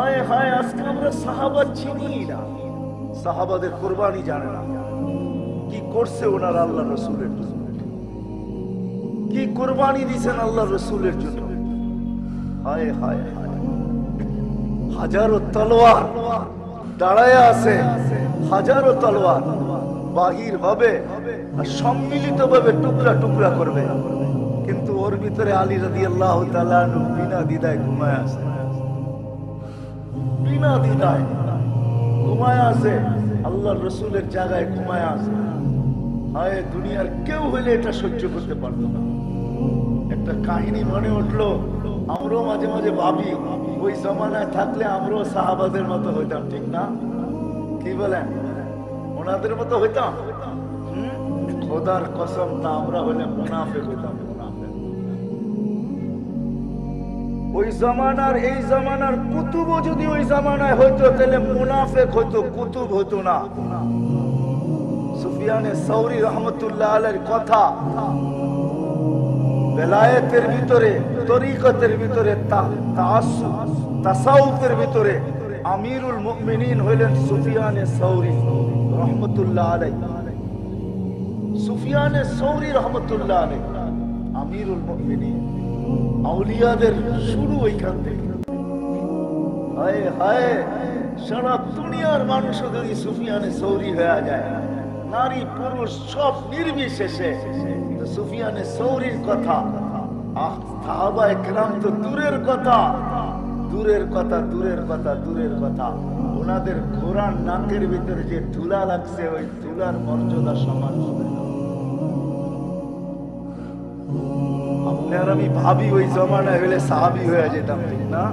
হায় হায়, আজকে আমরা সাহাবা চিনি না, সাহাবাদের কোরবানি জানে না। কি করছে ওনারা আল্লাহ রসুলের জন্য, কি কোরবানি দিয়েছেন আল্লাহ রসুলের জন্য। হায় হায় হায়, হাজারো তলোয়ার দাঁড়ায় আছে, হাজারো তলোয়ার বাহির হবে আর সম্মিলিত ভাবে টুকরা টুকরা করবে, কিন্তু ওর ভিতরে আলী রাদিয়াল্লাহু তাআলা আনহু বিনা দ্বিধায় ঘুমায় আছে, বিনা দ্বিধায় ঘুমায় আছে, আল্লাহ রসুলের জায়গায় ঘুমায় আছে। হায়, দুনিয়ার কেউ হইলে এটা সহ্য করতে পারতো না। একটা কাহিনী মনে উঠলো, আমরাও মাঝে মাঝে ভাবি ওই জমানায় থাকলে আমরাও সাহাবাদের মতো হইতাম, ঠিক না? কি বলেন, ওনাদের মতো হইতাম? খোদার কসম, না আমরা হইলে মুনাফিক হইতাম, মুনাফিক। ওই জমানার এই জমানার কুতুবও যদি ওই জমানায় হইতো তাহলে মুনাফিক হইতো, কুতুব হইতো না। সুফিয়ানে সৌরি রহমতুল্লাহ আলাইহির কথা, বেলায়েতের ভিতরে, তরিকতের ভিতরে, তাসাউফের ভিতরে আমিরুল মুমিনিন হইলেন সুফিয়ানে সৌরি রহমতুল্লাহ আলাইহি। সুফিয়ানে সৌরি রহমতুল্লাহ আলাইহি আমিরুল মুমিনিন, আউলিয়াদের শুরু ওইখান থেকে। হায় হায়, সারা দুনিয়ার মানুষ যদি সুফিয়ানে সৌরি হয়ে যায়, নারী পুরুষ সব নির্বিশেষে, সুফিয়ানে সৌরির কথা, সাহাবায়ে কেরাম তো দূরের কথা, দূরের কথা, দূরের কথা, দূরের কথা। ওনাদের ঘোড়ার নাকের ভিতরে যে ধুলা লাগছে, ওই ধুলার মর্যাদা সমান হবে না। আপনি আর আমি ভাবি ওই জমানায় হইলে সাহাবী হয়ে যেতাম, ঠিক না?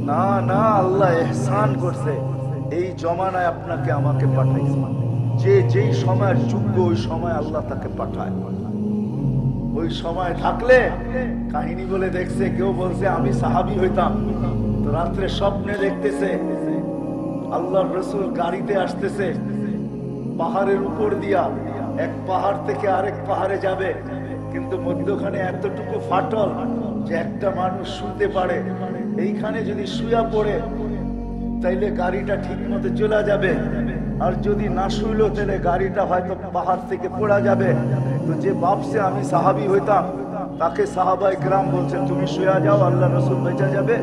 না না, আল্লাহ ইহসান করছে, এই জমানায় আপনাকে আমাকে পাঠাইছে। যে যেই সময়ের যোগ্য ওই সময় আল্লাহ তাকে পাঠায়। ওই সময় থাকলে কাহিনী বলে দেখছে, কেউ বলছে আমি সাহাবী হইতাম, তো রাত্রে স্বপ্নে দেখতেছে আল্লাহর রাসূল গাড়িতে আসতেছে পাহাড়ের উপর দিয়া, এক পাহাড় থেকে আরেক পাহাড়ে যাবে, কিন্তু মধ্যখানে এতটুকু ফাটল যে একটা মানুষ শুতে পারে। এইখানে যদি শুয়া পড়ে তাইলে গাড়িটা ঠিক মতো চলে যাবে, আর যদি না শুইলো তাহলে গাড়িটা হয়তো পাহাড় থেকে পড়া যাবে। তো যে ভাবছে আমি সাহাবী হইতাম, তাকে সাহাবায়ে কেরাম বলছে তুমি শুয়া যাও, আল্লাহ রাসূল বেঁচে যাবে।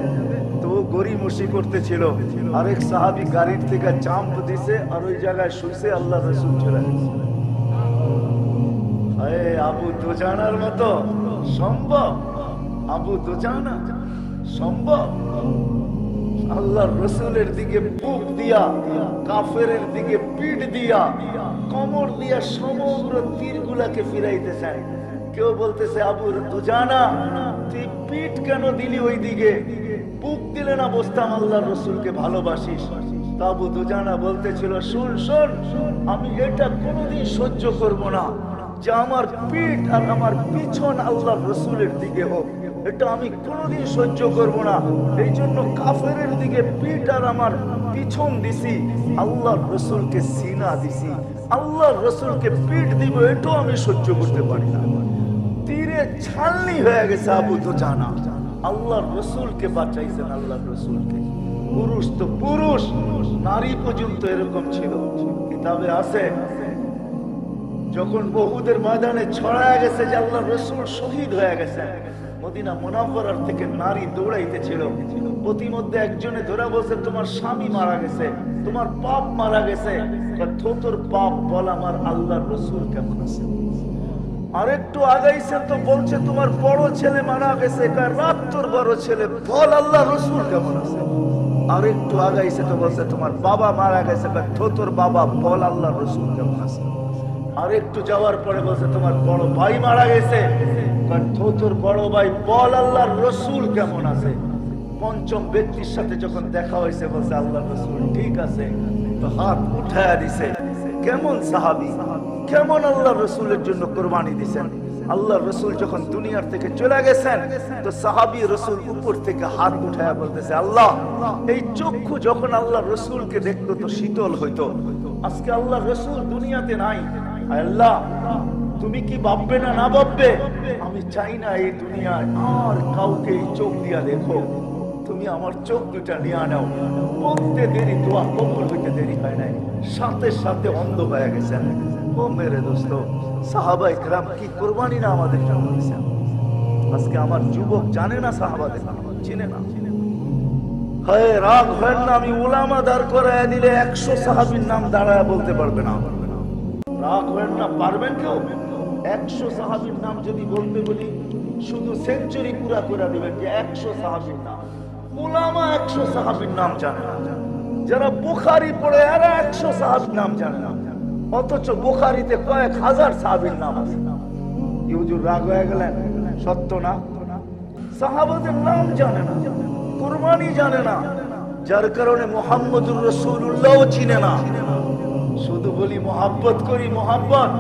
তো ও গড়িমসি করতেছিল, আরেক সাহাবী গাড়ির থেকে জাম্প দিছে আর ওই জায়গায় শুইছে, আল্লাহ রাসূল চলে গেছে। আরে আবু দুজানার মতো সম্ভব? আবু দুজানা সম্ভব? আল্লাহর রাসূলের দিকে বুক দিয়া, কাফেরের দিকে পিঠ দিয়া, কোমর দিয়া সমগ্র তীরগুলাকে ফিরাইতেছেন। কেউ বলতেছে আবু দুজানা তুই পিঠ কেন দিলি ওই দিকে, বুক দিলে না বসতাম, আল্লাহর রাসূলকে ভালোবাসিস। তা আবু দুজানা বলতেছিল শোন শোন, আমি এটা কোনোদিন সহ্য করব না যে আমার পিঠ আর আমার পিছন আল্লাহর রাসূলের দিকে হোক, এটা আমি কোনোদিন সহ্য করব না। এই জন্য কাফেরের দিকে পিঠ আর আমার পিছন দিছি, আল্লাহর রাসূলকে সিনা দিছি, আল্লাহর রাসূলকে পিঠ দিব, এটাও আমি সহ্য করতে পারি না। তীরে ছালনি হয়ে গেছে আবু দুজানা, আল্লাহর রাসূলকে বাঁচাইছেন, আল্লাহর রাসূলকে। পুরুষ তো পুরুষ, নারী পর্যন্ত এরকম ছিল, কিতাবে আছে। যখন বহুদের ময়দানে ছড়ায় গেছে যে আল্লাহর রাসূল শহীদ হয়ে গেছে, মদিনা মুনাওয়ারার থেকে নারী দৌড়াইতেছিল, প্রতিমধ্যে একজনে ধরে বলছে তোমার স্বামী মারা গেছে, তোমার বাপ মারা গেছে। তোর বাপ বল আমার আল্লাহর রাসূল কেমন আছে। আরেকটু আগাইছে তো বলছে তোমার বড় ছেলে মারা গেছে, রাত তোর বড় ছেলে বল আল্লাহর রাসূল কেমন আছে। আরেকটু আগাইছে তো বলছে তোমার বাবা মারা গেছে, তোর বাবা বল আল্লাহর রাসূল কেমন আছে। আরেকটু যাওয়ার পরে বলছে তোমার বড় ভাই মারা গেছে, তোর বড় ভাই বল আল্লাহর রাসূল কেমন আছে। পঞ্চম ব্যক্তির সাথে যখন দেখা হয়েছে বলছে আল্লাহর রাসূল ঠিক আছে, তো হাত উঠায়া দিছে। কেমন সাহাবী, কেমন আল্লাহর রাসূলের জন্য কুরবানি দিবেন। আল্লাহর রাসূল যখন দুনিয়ার থেকে চলে গেছেন, তো সাহাবী রাসূল উপর থেকে হাত উঠায়া বলতেছে আল্লাহ, এই চক্ষু যখন আল্লাহর রাসূলকে দেখতো তো শীতল হইতো, আজকে আল্লাহর রাসূল দুনিয়াতে নাই, আল্লাহ তুমি কি ভাববে না না ভাববে, আমি চাই না এই দুনিয়ায় আর কাউকে এই চোখ দিয়া দেখো। তো তুমি আমার চোখ দুটা নিয়ে নাও। বলতে দেরি, দোয়া কবুল হইতে দেরি হয় নাই, সাথে সাথে অন্ধ হয়ে গেছেন। ও মেরে দোস্ত, সাহাবায়ে কেরাম কি কোরবানি না আমাদের জন্য দিয়েছেন। আজকে আমার যুবক জানে না, সাহাবাদের চিনে না। হয় রাগ হয় না, আমি উলামা দাঁড় করায় দিলে 100 সাহাবীর নাম দাঁড়ায় বলতে পারবে না। রাগ হয় না, পারবেন কেউ? 100 সাহাবীর নাম যদি বলতে বলি, শুধু সেঞ্চুরি পুরা করে দিবেন যে 100 সাহাবীর নাম। উলামা 100 সাহাবীর নাম জানে না, যারা বুখারী পড়ে এরা 100 সাহাবীর নাম জানে না, অথচ বুখারীতে কয়েক হাজার সাহাবীর নাম আছে। হুজুর রাগ হয়ে গেলেন, সত্য না? সাহাবাদের নাম জানে না, কুরবানি জানে না, যার কারণে মুহাম্মদুর রাসূলুল্লাহ চিনে না। শুধু বলি মোহাব্বত করি, মোহাব্বত।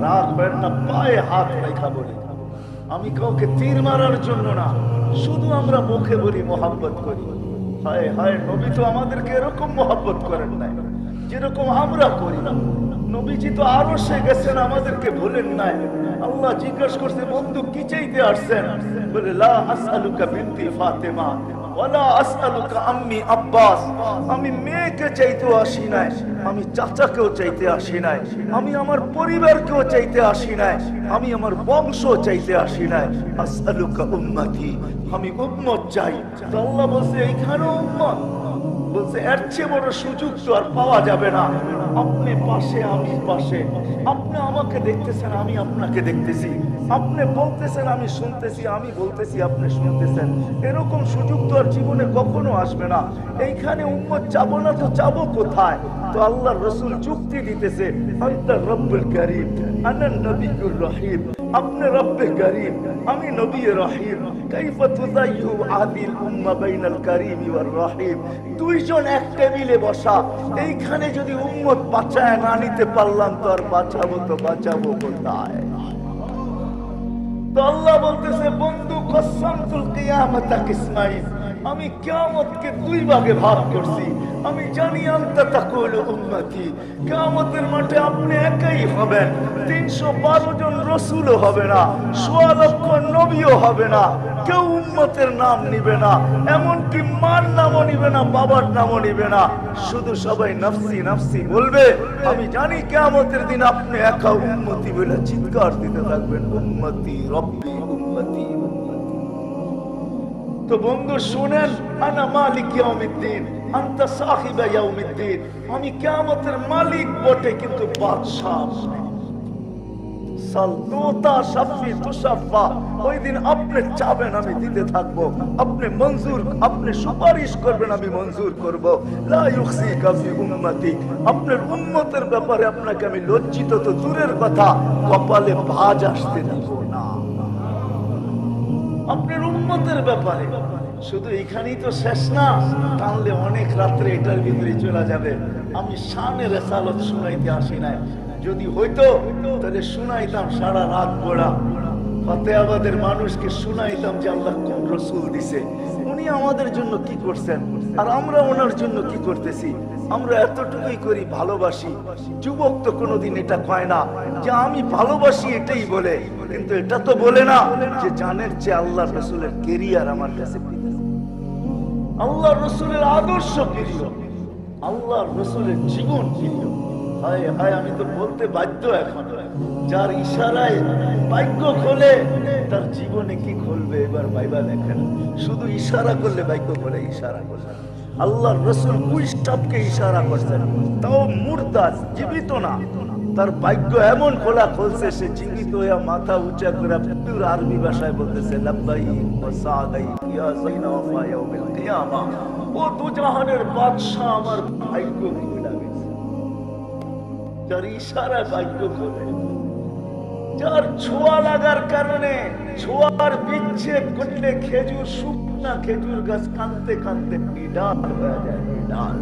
রাগ হয় না, পায়ে হাত রেখা বলি। আমি কাউকে তীর মারার জন্য না, শুধু আমরা মুখে বলি মোহাব্বত করি। হায় হায়, নবী তো আমাদেরকে এরকম মোহাব্বত করেন নাই যেরকম আমরা করি। নবীজি তো আরশে গেছেন, আমাদেরকে ভুলেন নাই। আল্লাহ জিজ্ঞাসা করছে, বন্ধু কি চাইতে আসছেন? বলে লা আসআলুকা বিনতি ফাতেমা ওয়ালা আসআলুকা আম্মি আব্বাস। আমি মেয়েকে চাইতে আসি নাই, আমি চাচাকেও চাইতে আসি নাই, আমি আমার পরিবারকেও চাইতে আসি নাই, আমি আমার বংশ চাইতে আসি নাই। আসআলুকা উম্মতি, আমি উম্মত চাই। তো আল্লাহ বলছে এইখানেও উম্মত। বলছে এর চেয়ে বড় সুযোগ তো আর পাওয়া যাবে না। আপনি পাশে, আমি পাশে, আপনি আমাকে দেখতেছেন, আমি আপনাকে দেখতেছি, আপনি বলতেছেন, আমি শুনতেছি, আমি বলতেছি, আপনি শুনতেছেন। এরকম সুযোগ তো আর জীবনে কখনো আসবে না। এইখানে উম্মত চাবো না তো চাবো কোথায়? তো আল্লাহর রাসূল যুক্তি দিতেছে, আনতা রব্বুল কারীম আনা নবিয়্যুর রহিম। আপনি রব্বে কারীম, আমি নবী রহিম। কাইফা তুযায়্যু আদিল উম্মাহ বাইনাল কারীম ওয়ার রহিম। দুইজন এক টেবিলে বসা, এইখানে যদি উম্মত বাঁচায় না নিতে পারলাম তো আর বাঁচাবো কোথায়? তো আল্লাহ বলতেছে, বন্ধু কসসামতুল কিয়ামাতা কিসমাইন, আমি কিয়ামতকে দুই ভাগে ভাগ করছি। আমি জানি আনতা তাকুলু উম্মতি, কিয়ামতের মাঠে আপনি একাই হবেন, 312 জন রাসূলও হবে না, 1.25 লক্ষ নবীও হবে না, কেউ উম্মতের নাম নিবে না, এমনকি মার নামও নিবে না, বাবার নামও নিবে না, শুধু সবাই নফসি নফসি বলবে। আমি জানি কিয়ামতের দিন আপনি একা উম্মতি বলে চিৎকার দিতে থাকবেন, উম্মতি রব্বি উম্মতি উম্মতি। তো বন্ধু শুনেন, আনা মালিক ইয়াউমিদ্দিন আনতা সাহিবা ইয়াউমিদ্দিন। আমি কিয়ামতের মালিক বটে, কিন্তু বাদশাহ। ওই দিন আপনি চাবেন, আমি দিতে থাকবো, আপনি মঞ্জুর, আপনি সুপারিশ করবেন, আমি মঞ্জুর করবো। লা ইউখসিকা ফি উম্মতিক, আপনার উম্মতের ব্যাপারে আপনাকে আমি লজ্জিত তো দূরের কথা, কপালে ভাঁজ আসতে দেব না। আপনার উম্মতের ব্যাপারে শুধু এখানেই তো শেষ না, টানলে অনেক রাত্রে এটার ভিতরে চলে যাবে। আমি শানে রিসালাত শুনাইতে আসি নাই, যদি হইতো তাহলে শুনাইতাম সারা রাত পড়া। ফাতেহাবাদের মানুষকে শুনাইতাম যে আল্লাহ কোন রাসূল দিছে, উনি আমাদের জন্য কি করছেন, আর আমরা ওনার জন্য কি করতেছি। আমরা এতটুকুই করি, ভালোবাসি। যুবক তো কোনোদিন এটা কয় না যে আমি ভালোবাসি, এটাই বলে, কিন্তু এটা তো বলে না যে জানের চেয়ে আল্লাহ রাসূলের কেরিয়ার আমার কাছে প্রিয়, আল্লাহ রাসূলের আদর্শ প্রিয়, আল্লাহ রাসূলের জীবন প্রিয়। হায় হায়, আমি তো বলতে বাধ্য এখন, যার ইশারায় ভাগ্য খোলে তার জীবনে কি খুলবে এবার ভাইবা দেখেন। শুধু ইশারা করলে ভাগ্য খোলে, ইশারা করলে। আল্লাহর রাসূল কুইস্টাপকে ইশারা করছেন, তাও মুর্দা, জীবিত না, তার ভাগ্য এমন খোলা খুলছে, সে জীবিত হয়ে মাথা উঁচা করে পুরো আরবি ভাষায় বলতেছে, লাব্বাইক ওয়া সাদাইক ইয়া যাইনা ওয়া ইয়াউমিল কিয়ামা। ও দুজাহানের বাদশা, আমার ভাগ্য খুলে গেছে। যার ইশারা ভাগ্য খোলে, যার ছোঁয়া লাগার কারণে, ছোঁয়ার বিচ্ছেদ করলে খেজুর, শুকনা খেজুর গাছ কাঁদতে কাঁদতে নিডাল হয়ে যায়, নিডাল।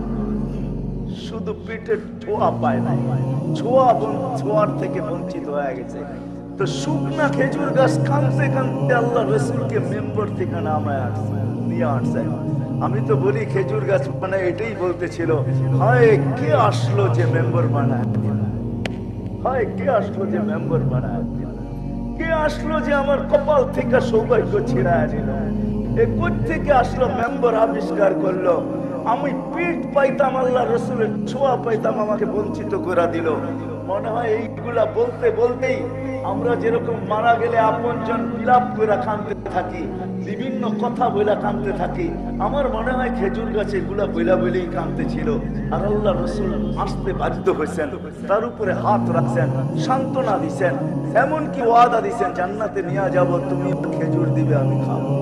শুধু পেটের ছোঁয়া পায় না, ছোঁয়ার থেকে বঞ্চিত হয়ে গেছে। তো শুকনা খেজুর গাছ কাঁদতে কাঁদতে আল্লাহ রাসূলকে মেম্বার থেকে নামায় আসছে, নিয়ে আসছে। আমি তো বলি খেজুর গাছ মানে এটাই বলতেছিল, হায় কে আসলো যে মেম্বার বানায়, হায় কে আসলো যে মেম্বার বানায়। কে আসলো যে আমার কপাল থেকে সৌভাগ্য ছিড়ায় দিল? এ থেকে আসলো মেম্বার আবিষ্কার করলো। আমি পিঠ পাইতাম, আল্লাহ রসুলের ছোঁয়া পাইতাম, আমাকে বঞ্চিত করে দিল। মনে হয় এইগুলা বলতে বলতেই আমরা যেরকম মারা গেলে আপনজন বিলাপ করে কাঁদতে থাকি, বিভিন্ন কথা বইলা কাঁদতে থাকি, আমার মনে হয় খেজুর গাছে এগুলা বইলা বইলেই কাঁদতে ছিল। আর আল্লাহ রসুল আসতে বাধ্য হয়েছেন, তার উপরে হাত রাখছেন, সান্ত্বনা দিছেন, এমনকি ওয়াদা দিছেন জান্নাতে নিয়ে যাব, তুমি খেজুর দিবে আমি খাবো।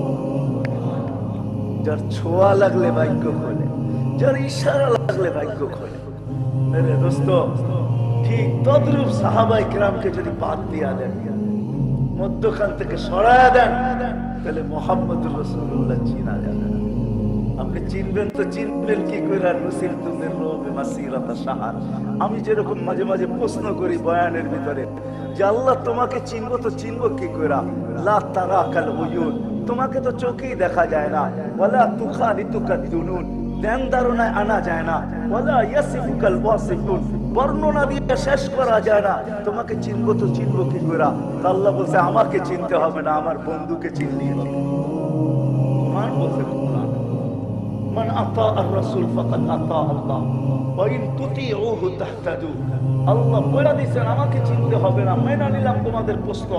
যার ছোঁয়া লাগলে ভাগ্য খোলে, যার ইশারা লাগলে ভাগ্য খোলে। মেরে দোস্ত, ঠিক তদ্রূপ সাহাবায়ে কেরামকে যদি বাদ দিয়া দেন, মধ্যখান থেকে সরায়া দেন, তাহলে মুহাম্মদুর রাসূলুল্লাহ চিনা যাবে না। আপনি চিনবেন তো চিনবেন কি করে? নসির তুমি রবে মাসিরাতা শাহর। আমি যেরকম মাঝে মাঝে প্রশ্ন করি বয়ানের ভিতরে যে আল্লাহ তোমাকে চিনবো তো চিনবো কি করে? লা তারাকাল উয়ুন, তোমাকে তো চোখেই দেখা যায় না। ওয়ালা তুখালিতুকা দুনুন, ধ্যান ধারণায় আনা যায় না। ওয়ালা ইয়াসিফুকাল ওয়াসিফুন, বর্ণনা দিয়ে শেষ করা যায় না। তোমাকে চিনবো তো চিনবো কি করে? আল্লাহ বলছে আমাকে চিনতে হবে না, আমার বন্ধুকে চিনলি হবে। কুরআন বলছে, মান আতা আর রাসূল ফাকাদ আতা আল্লাহ ওয়া ইন তুতিউহু তাহতাদু। আল্লাহ বলে দিয়েছেন আমাকে চিনতে হবে না, মেনে নিলাম তোমাদের প্রশ্ন।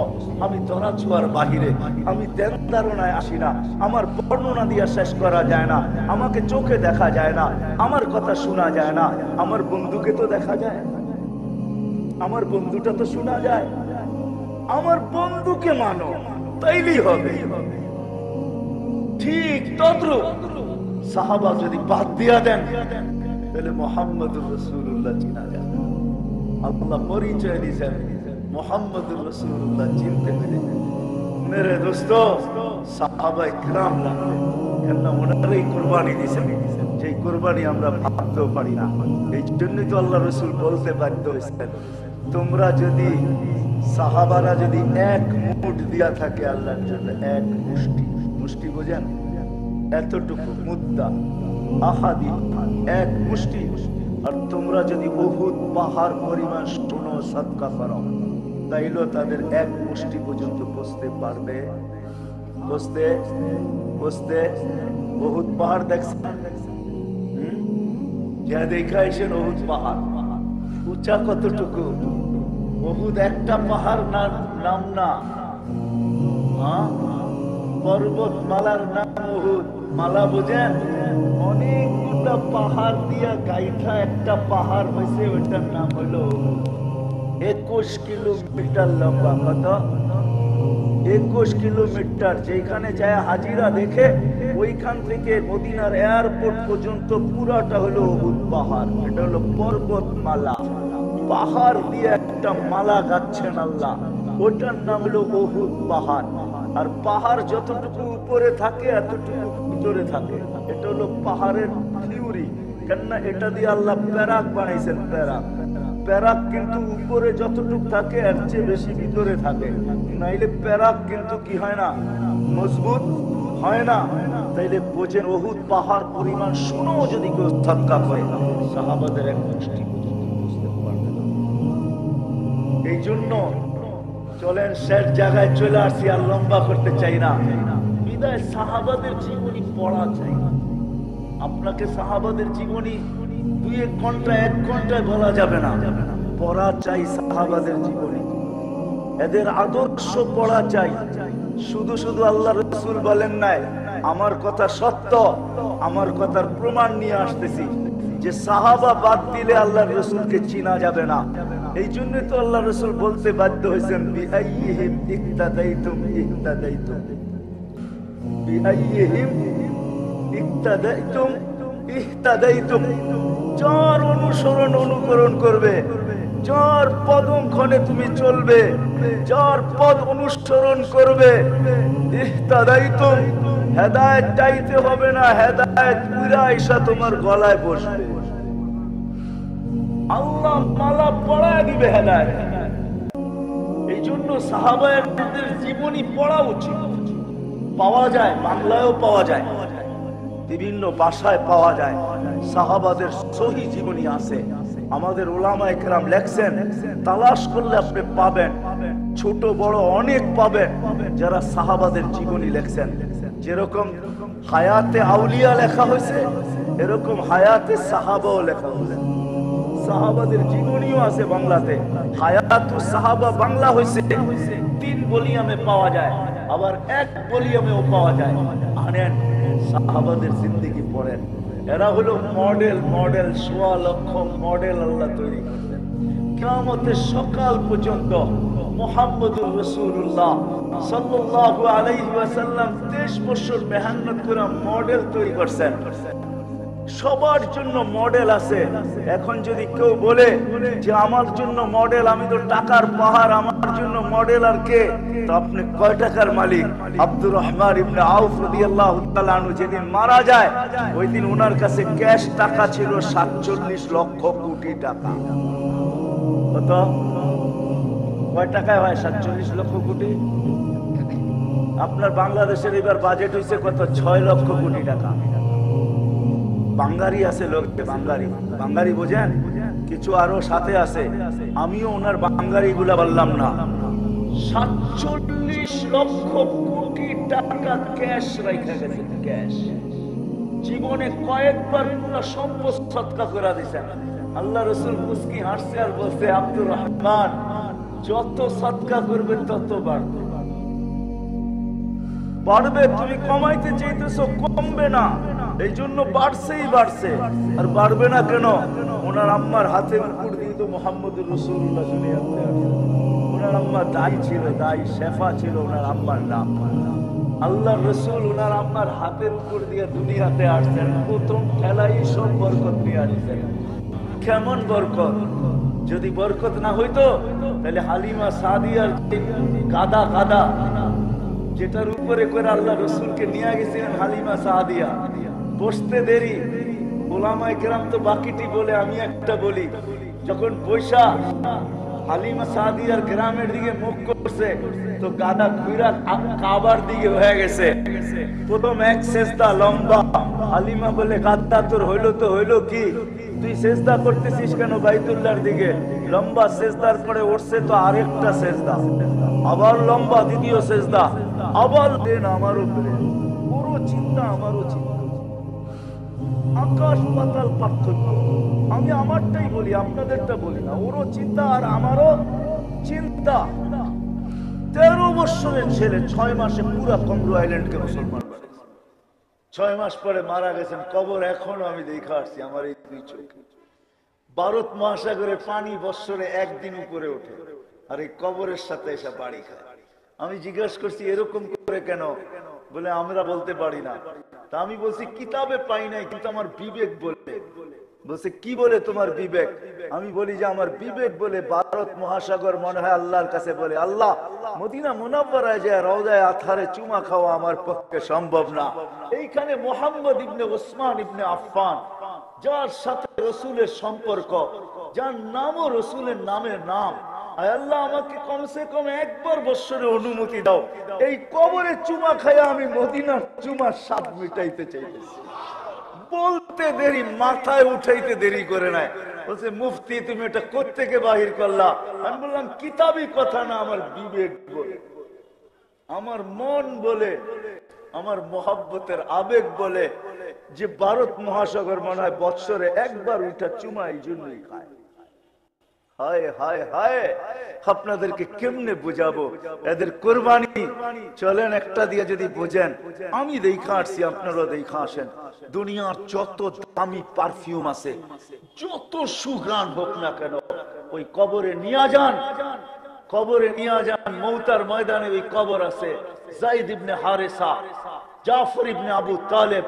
আমি ধরা ছোঁয়ার বাহিরে, আমি ধ্যান ধারণায় আসি না, আমার বর্ণনা দিয়ে শেষ করা যায় না, আমাকে চোখে দেখা যায় না, আমার কথা শোনা যায় না। আমার বন্ধুকে তো দেখা যায়, আমার বন্ধুটা তো শোনা যায়। আমার বন্ধুকে মানো, তাইলেই হবে। ঠিক তদ্রূপ সাহাবা যদি বাদ দিয়া দেন, তাহলে মুহাম্মদুর রাসূলুল্লাহ চিনা যাবে। আল্লাহ পরিচয় দিয়েছেন, মুহাম্মদুর রাসূলুল্লাহ চিনতে পেরে। মেরে দোস্ত, সাহাবায়ে কেরাম লাগবে, কেননা ওনারাই কুরবানি দিয়েছেন, যে কুরবানি আমরা ভাবতেও পারি না। এই জন্যই তো আল্লাহ রসুল বলতে বাধ্য হয়েছেন, তোমরা যদি, সাহাবারা যদি এক মুঠ দিয়া থাকে আল্লাহর জন্য, এক মুষ্টি, মুষ্টি বোঝেন? এতটুকু মুদ্দা, আহাদি, এক মুষ্টি, আর তোমরা যদি উহুদ পাহাড় পরিমাণ সোনা সাদকা করো, তাইলে তাদের এক মুষ্টি পর্যন্ত পৌঁছতে পারবে? পৌঁছতে উহুদ পাহাড় দেখছেন? যা দেখাইছেন উহুদ পাহাড় উঁচা কতটুকু? উহুদ একটা পাহাড় নাম না, পর্বত মালার নাম উহুদ। মালা বোঝেন? অনেকগুলা পাহাড় দিয়া গাইথা একটা পাহাড় হয়েছে, ওইটার নাম হলো 21 কিলোমিটার লম্বা। কত? 21 কিলোমিটার। যেখানে যায় হাজিরা দেখে, ওইখান থেকে মদিনার এয়ারপোর্ট পর্যন্ত পুরাটা হলো উহুদ পাহাড়। এটা হলো পর্বত মালা, পাহাড় দিয়ে একটা মালা গাচ্ছেন আল্লাহ, ওটার নাম হলো উহুদ পাহাড়। আর পাহাড় যতটুকু উপরে থাকে এতটুকু ভিতরে থাকে, এটা হলো পাহাড়ের থিওরি। কেননা এটা দিয়ে আল্লাহ প্যারাক বানাইছেন। প্যারাক কিন্তু উপরে যতটুকু থাকে এর চেয়ে বেশি ভিতরে থাকে, নাইলে প্যারাক কিন্তু কি হয় না, মজবুত হয় না। তাইলে বোঝেন উহুদ পাহাড় পরিমাণ সোনা যদি কেউ সাদকা করে, সাহাবাদের এক মুষ্টি বুঝতে পারবে না। এই জন্য চলেন শেষ জায়গায় চলে আসি, আর লম্বা করতে চাই না। বিদায় সাহাবাদের জীবনী পড়া চাই। আপনাকে সাহাবাদের জীবনী 2-1 ঘন্টা 1 ঘন্টায় বলা যাবে না, পড়া চাই সাহাবাদের জীবনী, এদের আদর্শ পড়া চাই। শুধু শুধু আল্লাহ রাসূল বলেন নাই, আমার কথা সত্য, আমার কথার প্রমাণ নিয়ে আসতেছি যে সাহাবা বাদ দিলে আল্লাহ রাসূলকে চিনা যাবে না। এই জন্য তো আল্লাহ রাসূল বলতে বাধ্য হয়েছেন, বিআইয়িহিম ইক্তাদাইতুম ইহতাদাইতুম, বিআইয়িহিম ইক্তাদাইতুম ইহতাদাইতুম। যার অনুসরণ অনুকরণ করবে, যার পদক্ষণে তুমি চলবে, যার পদ অনুসরণ করবে, ইহতাদাইতুম, হেদায়েত চাইতে হবে না, হেদায়েত পুরা আইসা তোমার গলায় বসবে। আল্লাহ মালা পড়ায় দিবে হেদায়েত। এই জন্য সাহাবাদের জীবনী পড়া উচিত। পাওয়া যায়, বাংলায়ও পাওয়া যায়, বিভিন্ন ভাষায় পাওয়া যায়। সাহাবাদের সহি জীবনী আছে, আমাদের উলামায়ে কেরাম লেখছেন, তালাশ করলে আপনি পাবেন। ছোট বড় অনেক পাবেন যারা সাহাবাদের জীবনী লেখছেন। যেরকম হায়াতে আউলিয়া লেখা হয়েছে, এরকম হায়াতে সাহাবাও লেখা হয়েছে। সাহাবাদের জীবনীও আছে বাংলাতে। হায়াতু সাহাবা বাংলা হয়েছে 3 ভলিউমে পাওয়া যায়, আবার 1 ভলিউমেও পাওয়া যায়। আনেন সাহাবাদের জিন্দেগি পড়েন। এরা হলো মডেল, মডেল 1.25 লক্ষ মডেল আল্লাহ তৈরি করছেন। কিয়ামতের সকাল পর্যন্ত মুহাম্মদুর রাসূলুল্লাহ সাল্লাল্লাহু আলাইহি ওয়াসাল্লাম 23 বছর মেহনত করে মডেল তৈরি করছেন। সবার জন্য মডেল আছে। এখন যদি কেউ বলে যে আমার জন্য মডেল, আমি তো টাকার পাহাড়, আমার জন্য মডেল আর কে? তো আপনি কয় টাকার মালিক? আব্দুর রহমান ইবনে আউফ রাদিয়াল্লাহু তাআলা আনহু যেদিন মারা যায়, ওই দিন ওনার কাছে ক্যাশ টাকা ছিল 47 লক্ষ কোটি টাকা। কত? কয় টাকায় হয় 47 লক্ষ কোটি? আপনার বাংলাদেশের এবার বাজেট হয়েছে কত? 6 লক্ষ কোটি টাকা। বাঙ্গারি আছে লোকে, বাঙ্গারি, বাঙ্গারি বোঝেন? কিছু আরো সাথে আছে, আমিও ওনার বাঙ্গারি গুলা বললাম না। 47 লক্ষ কোটি টাকা ক্যাশ রাখা গেছে, ক্যাশ। জীবনে কয়েকবার পুরো সম্পদ সদকা করে দিয়েছেন। আল্লাহ রাসূল মুস্কি হাসছে আর বলছে, আব্দুর রহমান যত সদকা করবে তত বাড়বে। বাড়বে, তুমি কমাইতে চাইতেছো, কমবে না, এই জন্য বাড়ছেই বাড়ছে। আর বাড়বে না কেন? ওনার আম্মার হাতের উপর দিয়ে তো মুহাম্মদুর রাসূলুল্লাহ দুনিয়াতে আসছেন। ওনার আম্মা দাই ছিল, দাই শেফা ছিল ওনার আম্মার নাম। আল্লাহর রাসূল ওনার আম্মার হাতের উপর দিয়ে দুনিয়াতে আসছেন। প্রথম খেলাই সব বরকত নিয়ে আসছেন। কেমন বরকত! যদি বরকত না হইতো তাহলে হালিমা সাদিয়ার গাদা গাদা যেটার উপরে করে আল্লাহ রসুলকে নিয়ে গেছিলেন হালিমা সাদিয়া, বসতে দেরি। ওলামায়ে কেরাম তো বাকিটি বলে, আমি একটা বলি। যখন বৈশা হালিমা সাদিয়ার গ্রামের দিকে মুখ করছে, তো গাদা ঘুরা কাবার দিকে হয়ে গেছে। প্রথম এক সেজদা লম্বা। হালিমা বলে, গাদা তোর হইলো তো হইলো কি? তুই সেজদা করতেছিস কেন বাইতুল্লাহর দিকে? লম্বা সেজদার পরে উঠছে তো আরেকটা সেজদা, আবার লম্বা দ্বিতীয় সেজদা, আবার দেন আমারও ব্রেন। পুরো চিন্তা আমারও চিন্তা, আকাশ পাতাল পার্থক্য। আমি আমারটাই বলি, আপনাদেরটা বলি না। ওরও চিন্তা আর আমারও চিন্তা। 13 বছরের ছেলে 6 মাসে পুরা কমরু আইল্যান্ডকে মুসলমান বানিয়েছে। 6 মাস পরে মারা গেছেন। কবর এখনো আমি দেখা আসছি আমার এই 2 চোখে। ভারত মহাসাগরের পানি বৎসরে 1 দিন উপরে ওঠে, আর এই কবরের সাথে এসে বাড়ি খায়। আমি জিজ্ঞাসা করছি এরকম করে কেন? বলে আমরা বলতে পারি না। তা আমি বলছি কিতাবে পাই নাই, কিন্তু আমার বিবেক বলে। বলছে কি বলে তোমার বিবেক? আমি বলি যে আমার বিবেক বলে ভারত মহাসাগর মনে হয় আল্লাহর কাছে বলে, আল্লাহ মদিনা মুনাওয়ারায় যায় রওজায়ে আতহারে চুমা খাওয়া আমার পক্ষে সম্ভব না। এইখানে মুহাম্মদ ইবনে উসমান ইবনে আফফান, যার সাথে রসুলের সম্পর্ক, যার নামও রসুলের নামের নাম, আল্লাহ আমাকে কমসে কম একবার বৎসরে অনুমতি দাও, এই কবরে চুমা খাইয়া আমি মদিনার চুমার স্বাদ মিটাইতে চাইতেছি। বলতে দেরি, মাথায় উঠাইতে দেরি করে নাই। বলছে মুফতি তুমি এটা কোত্থেকে বাহির করলা? আমি বললাম কিতাবি কথা না, আমার বিবেক বলে, আমার মন বলে, আমার মোহাব্বতের আবেগ বলে যে ভারত মহাসাগর মনে হয় বৎসরে একবার উঠা চুমা এই জন্যই খায়। হায় হায় হায়, আপনাদেরকে কেমনে বুঝাবো এদের কোরবানি? চলেন একটা দিয়ে যদি বোঝেন। আমি দেখা আসছি, আপনারা দেখা আসেন। দুনিয়ার যত দামি পারফিউম আছে, যত সুঘ্রাণ হোক না কেন, ওই কবরে নিয়ে যান, কবরে নিয়ে যান। মৌতার ময়দানে ওই কবর আছে। যায়েদ ইবনে হারেসা, জাফর ইবনে আবু তালেব,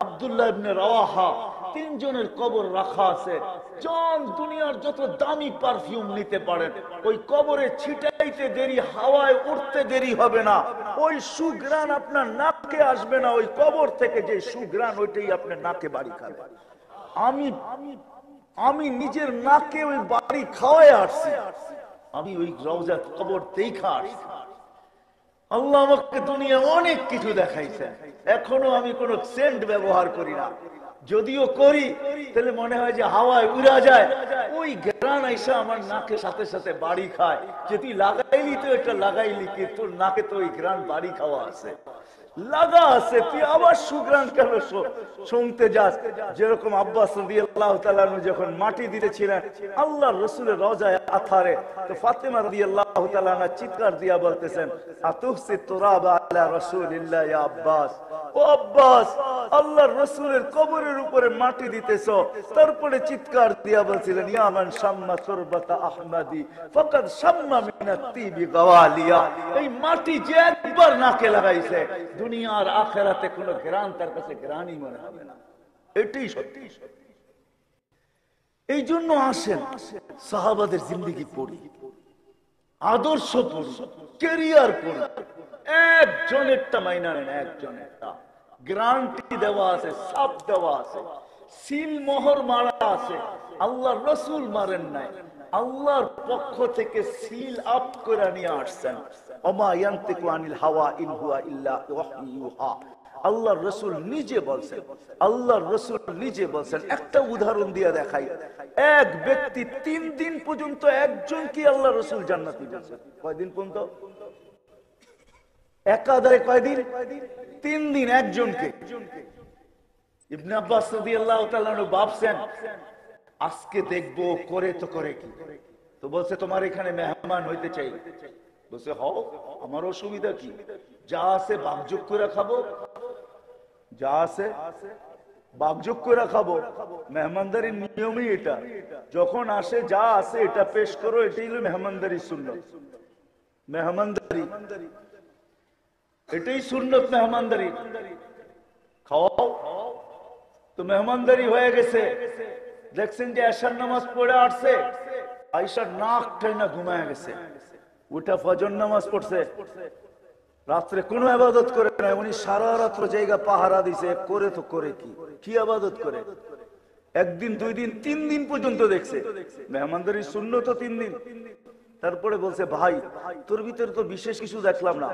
আব্দুল্লাহ ইবনে রাওয়াহা, 3 জনের কবর রাখা আছে। জন দুনিয়ার যত দামি পারফিউম নিতে পারেন, ওই কবরে ছিটাইতে দেরি, হাওয়ায় উঠতে দেরি হবে না। ওই সুঘ্রাণ আপনার নাকে আসবে না। ওই কবর থেকে যে সুঘ্রাণ, ওইটাই আপনার নাকে বাড়ি খাবে। আমি নিজের নাকে ওই বাড়ি খাওয়ায় আসছি। আমি ওই রওজা কবর দেখা আসছি। আল্লাহ আমাকে দুনিয়া অনেক কিছু দেখাইছে। এখনো আমি কোনো সেন্ট ব্যবহার করি না, যদিও করি তাহলে মনে হয় যে হাওয়ায় উড়া যায়, ওই ঘ্রাণ আইসা আমার নাকের সাথে সাথে বাড়ি খায়, যে তুই লাগাইলি তো এটা লাগাইলি কি, তোর নাকে তো ওই ঘ্রাণ বাড়ি খাওয়া আছে, লাগা আছে, তুই আবার সুগ্রাণ কেন শুনতে যাস? যেরকম আব্বাস রাদিয়াল্লাহু তাআলা যখন মাটি দিতেছিলেন আল্লাহর রাসূলের রওজায়ে আথারে, তো ফাতেমা রাদিয়াল্লাহু তাআলা চিৎকার দিয়া বলতেছেন, আতুফসি তুরাবা আলা রাসূলিল্লাহ ইয়া আব্বাস, ও আব্বাস, আল্লাহর রাসূলের কবরের উপরে মাটি দিতেছো। তারপরে চিৎকার দিয়া বলছিলেন, ইয়া মান শাম্মা তুরবাতা আহমদি ফাকাদ শাম্মা মিনাত তিবি গাওয়ালিয়া, এই মাটি যে একবার নাকে লাগাইছে দুনিয়ার আখেরাতে কোনো ঘ্রাণ তার কাছে ঘ্রাণই মনে হবে না। এটাই সত্যি। এই জন্য আসেন সাহাবাদের জিন্দেগি পড়ি, আদর্শ পড়ি, ক্যারিয়ার পড়ি, একজনেরটা মাইনা নেন, একজনেরটা গ্যারান্টি দেওয়া আছে, সাপ দেওয়া আছে, সিল মোহর মারা আছে। আল্লাহ রসুল মারেন নাই, আল্লাহর পক্ষ থেকে সিল আপ করে নিয়ে আসছেন। ওমা ইয়ান্তিকু আনিল হাওয়া ইন হুয়া ইল্লা ওয়াহয়ু ইউহা, আল্লাহর রাসূল নিজে বলছেন, আল্লাহর রাসূল নিজে বলছেন। একটা উদাহরণ দিয়ে দেখাই, এক ব্যক্তি 3 দিন পর্যন্ত একজন কি আল্লাহর রাসূল জান্নাতি বলছেন। কয়দিন পর্যন্ত? একাধারে কয়দিন? 3 দিন একজনকে। ইবনে আব্বাস রাদিয়াল্লাহু তাআলা ভাবছেন আজকে দেখবো করে তো করে কি, তো বলছে তোমার এখানে মেহমান হইতে চাই। বলছে হও, আমার অসুবিধা কি, যা আছে বাগযোগ করে খাবো, যা আছে বাগযোগ করে খাবো। মেহমানদারির নিয়মই এটা, যখন আসে যা আছে এটা পেশ করো, এটাই হলো মেহমানদারির সুন্নত। মেহমানদারি এটাই সুন্নত, মেহমানদারি খাওয়াও। তো মেহমানদারি হয়ে গেছে, দেখছেন যে এশার নামাজ পড়ে আসছে, আয়েশার নাক টেনে ঘুমায় গেছে, উঠা ফজর নামাজ পড়ছে, রাত্রে কোনো ইবাদত করে নাই, উনি সারা রাত্র জায়গা পাহারা দিছে, করে তো করে কি ইবাদত করে? একদিন, 2 দিন, 3 দিন পর্যন্ত দেখছে। মেহমানদারির সুন্নত 3 দিন। তারপরে বলছে, ভাই তোর ভিতরে তো বিশেষ কিছু দেখলাম না,